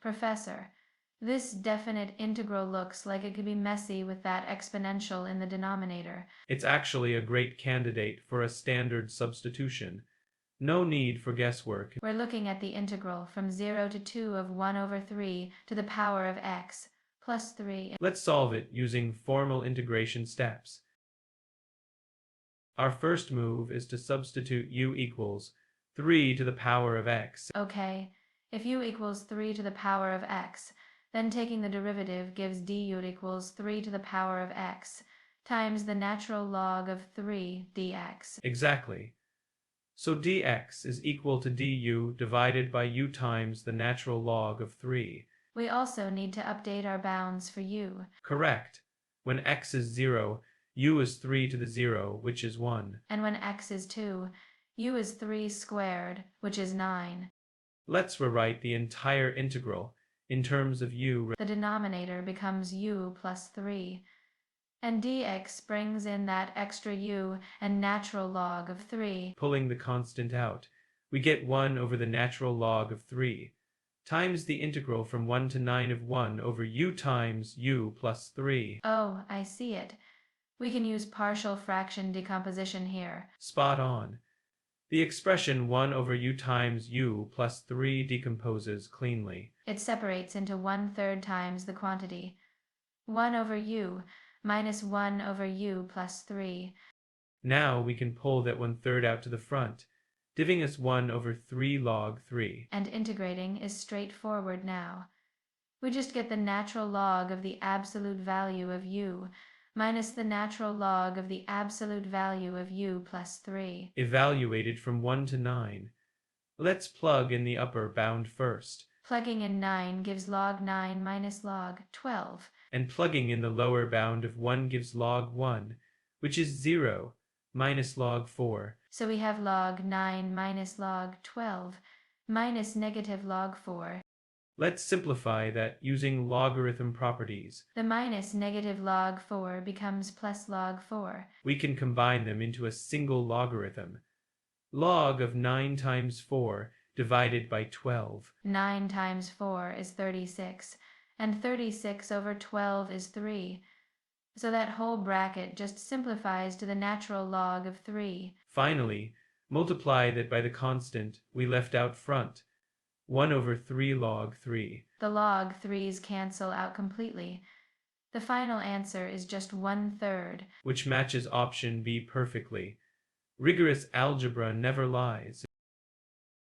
Professor, this definite integral looks like it could be messy with that exponential in the denominator. It's actually a great candidate for a standard substitution. No need for guesswork. We're looking at the integral from 0 to 2 of 1 over 3 to the power of x plus 3. Let's solve it using formal integration steps. Our first move is to substitute u equals 3 to the power of x. Okay, if u equals 3 to the power of x, then taking the derivative gives du equals 3 to the power of x times the natural log of 3 dx. Exactly. So dx is equal to du divided by u times the natural log of 3. We also need to update our bounds for u. Correct. When x is 0, u is 3 to the 0, which is 1. And when x is 2, u is 3 squared, which is 9. Let's rewrite the entire integral in terms of u. The denominator becomes u plus 3. And dx brings in that extra u and natural log of 3. Pulling the constant out, we get 1 over the natural log of 3 times the integral from 1 to 9 of 1 over u times u plus 3. Oh, I see it. We can use partial fraction decomposition here. Spot on. The expression 1 over u times u plus 3 decomposes cleanly. It separates into 1/3 times the quantity. 1 over u minus 1 over u plus 3. Now we can pull that 1/3 out to the front, giving us 1 over 3 log 3. And integrating is straightforward now. We just get the natural log of the absolute value of u minus the natural log of the absolute value of u plus 3. Evaluated from 1 to 9. Let's plug in the upper bound first. Plugging in 9 gives log 9 minus log 12. And plugging in the lower bound of 1 gives log 1, which is 0, minus log 4. So we have log 9 minus log 12 minus negative log 4. Let's simplify that using logarithm properties. The minus negative log 4 becomes plus log 4. We can combine them into a single logarithm. Log of 9 times 4 divided by 12. 9 times 4 is 36, and 36 over 12 is 3. So that whole bracket just simplifies to the natural log of 3. Finally, multiply that by the constant we left out front, 1 over 3 log 3. The log 3's cancel out completely. The final answer is just 1/3. Which matches option B perfectly. Rigorous algebra never lies.